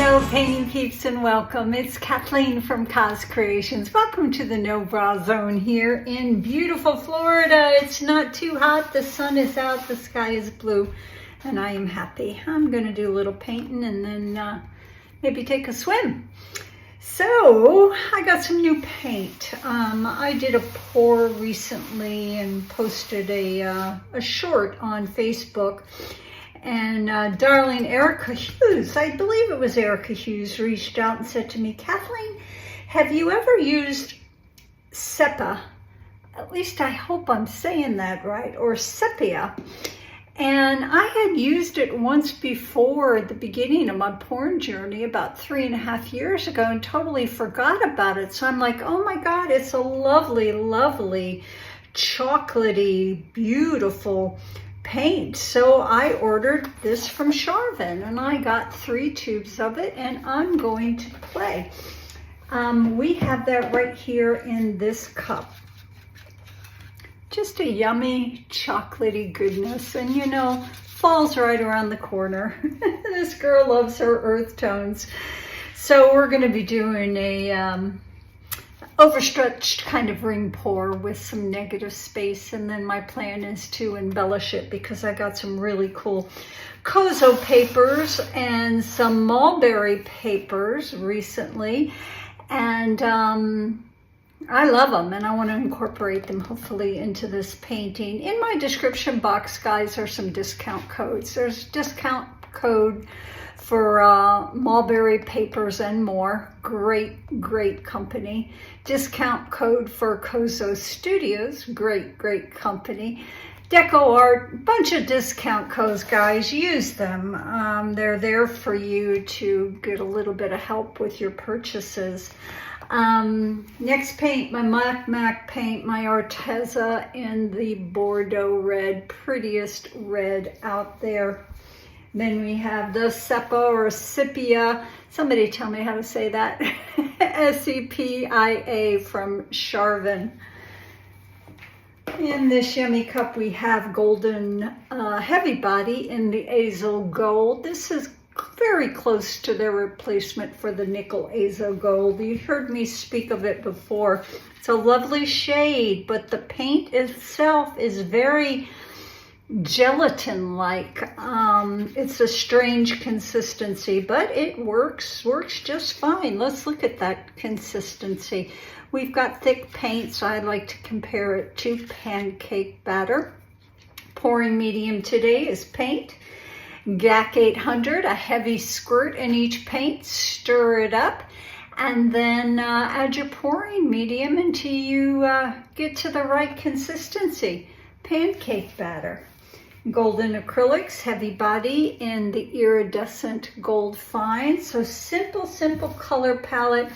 Hello, painting peeps, and welcome. It's Kathleen from Coz Creations. Welcome to the No Bra Zone here in beautiful Florida. It's not too hot, the sun is out, the sky is blue, and I am happy. I'm going to do a little painting and then maybe take a swim. So I got some new paint. I did a pour recently and posted a short on Facebook. And darling Erica Hughes, I believe it was Erica Hughes, reached out and said to me, Kathleen, have you ever used sepia? At least I hope I'm saying that right, or sepia. And I had used it once before at the beginning of my porn journey about 3.5 years ago and totally forgot about it. So I'm like, oh my God, it's a lovely, lovely, chocolatey, beautiful paint. So I ordered this from Charvin and I got 3 tubes of it and I'm going to play. We have that right here in this cup. Just a yummy chocolatey goodness, and you know, fall's right around the corner. This girl loves her earth tones. So we're going to be doing a overstretched kind of ring pour with some negative space, and then my plan is to embellish it because I got some really cool Cozo papers and some mulberry papers recently, and I love them and I want to incorporate them hopefully into this painting. In my description box, guys, are some discount codes. There's a discount code for mulberry papers and more. Great company. Discount code for Cozo Studios. Great company. Deco Art, bunch of discount codes, guys. Use them. They're there for you to get a little bit of help with your purchases. Next paint, my Mac paint, my Arteza in the Bordeaux red, prettiest red out there. Then we have the sepia or sepia. Somebody tell me how to say that. S-E-P-I-A from Charvin. In this yummy cup we have golden heavy body in the Azo Gold. This is very close to their replacement for the nickel Azo Gold. You heard me speak of it before. It's a lovely shade, but the paint itself is very gelatin-like. It's a strange consistency, but it works just fine. Let's look at that consistency. We've got thick paint, so I'd like to compare it to pancake batter. Pouring medium today is paint. GAC 800, a heavy squirt in each paint. Stir it up and then add your pouring medium until you get to the right consistency. Pancake batter. Golden acrylics, heavy body in the iridescent gold fine. So simple color palette.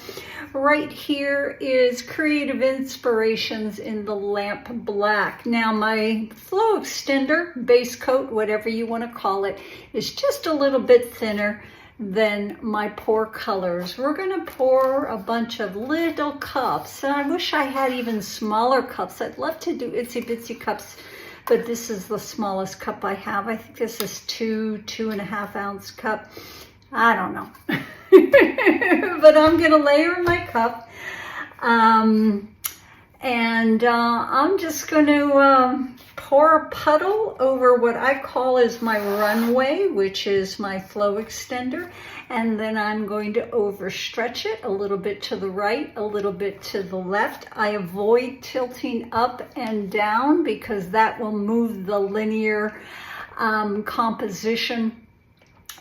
Right here is Creative Inspirations in the lamp black. Now my flow extender, base coat, whatever you want to call it, is just a little bit thinner than my pour colors. We're going to pour a bunch of little cups. And I wish I had even smaller cups. I'd love to do itsy bitsy cups, but this is the smallest cup I have. I think this is 2.5 ounce cup. I don't know. But I'm gonna layer my cup. I'm just gonna pour a puddle over what I call is my runway, which is my flow extender. And then I'm going to overstretch it a little bit to the right, a little bit to the left. I avoid tilting up and down because that will move the linear composition.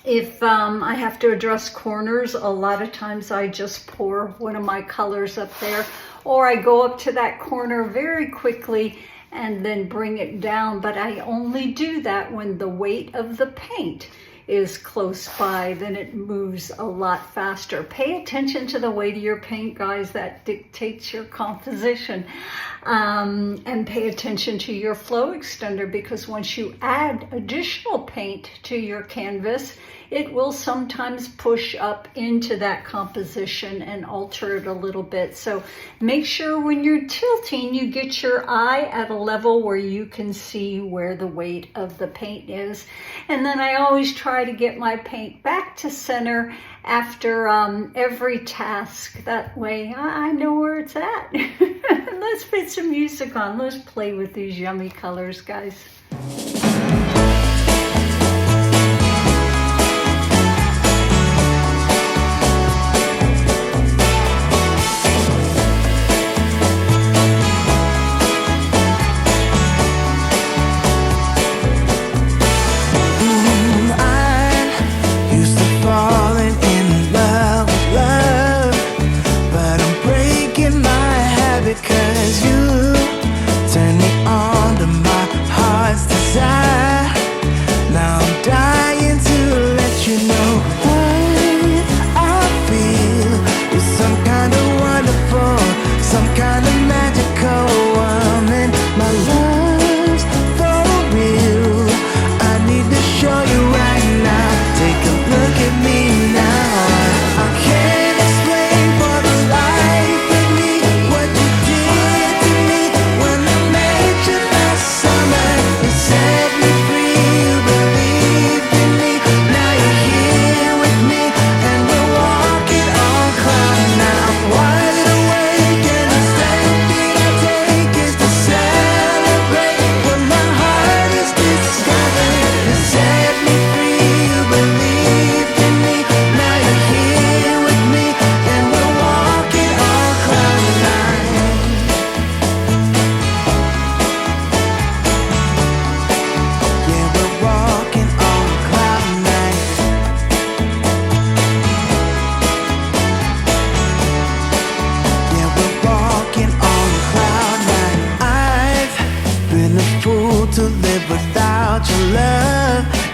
If I have to address corners, a lot of times I just pour one of my colors up there, or I go up to that corner very quickly and then bring it down. But I only do that when the weight of the paint is close by, then it moves a lot faster. Pay attention to the weight of your paint, guys. That dictates your composition. And pay attention to your flow extender, because once you add additional paint to your canvas, it will sometimes push up into that composition and alter it a little bit. So make sure when you're tilting, you get your eye at a level where you can see where the weight of the paint is. And then I always try try to get my paint back to center after every task. That way I know where it's at. Let's put some music on. Let's play with these yummy colors, guys.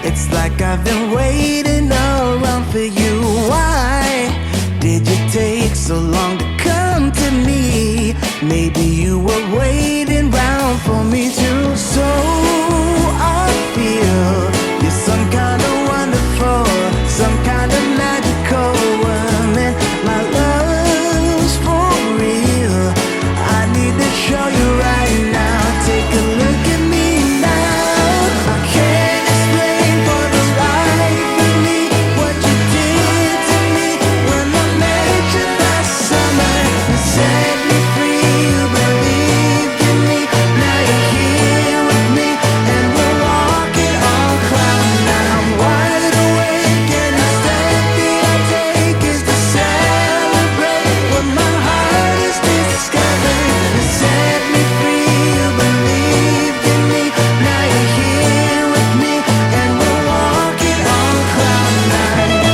It's like I've been waiting around for you. Why did you take so long to come to me? Maybe you were waiting round for me too. So I feel you're some kind of wonderful, some kind of magical woman. My love's for real. I need to show you right now. Take a look at me now. I can't explain for the life of me what you did to me when I met you last summer. You set me free, you believed in me. Now you're here with me and we're walking on cloud nine. I'm wide awake and the step that I take is to celebrate what my heart has discovered. You set me free, you believed in me. Now you're here with me and we're walking on cloud nine.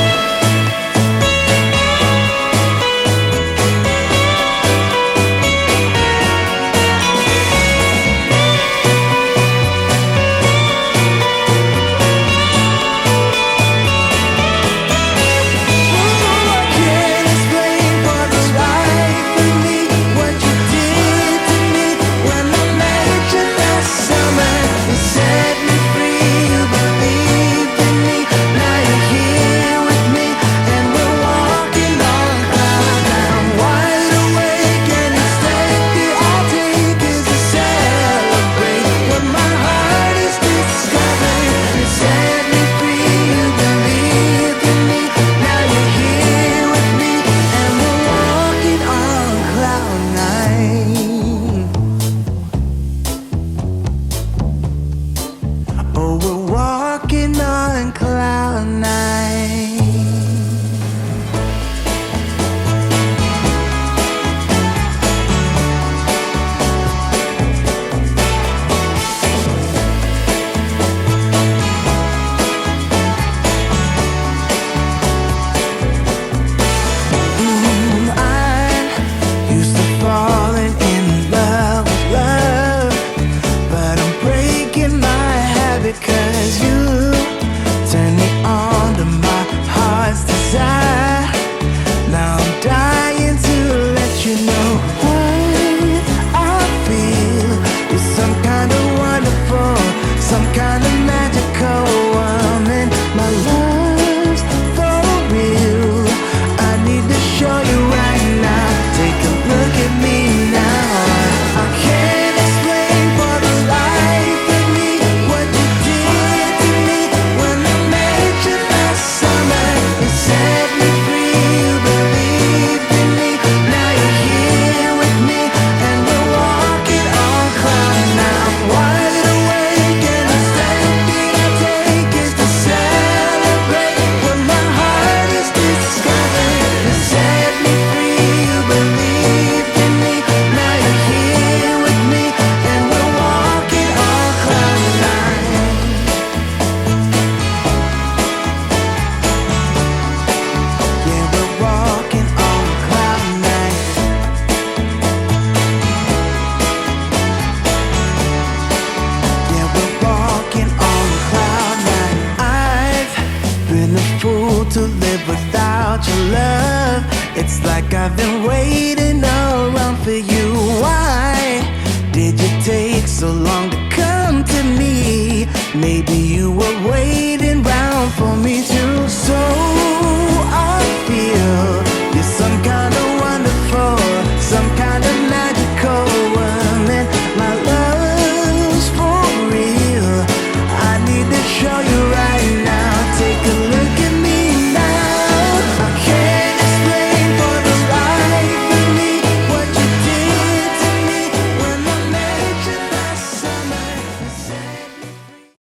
I can't explain for this life of me what you did to me when I met you last summer. You set me free, you believed in me. Now you're here with me and we're walking on cloud nine. I'm wide awake and the step that I take is to celebrate what my heart has discovered. You set me free, you believed in me. Now you're here with me and we're walking on cloud nine. Oh, we're walking on cloud nine. I used to falling in love with love, but I'm breaking my habit 'cause you turn me on to to live without your love. It's like I've been waiting around for you. Why did you take so long to come to me? Maybe you were waiting round for me too. So I feel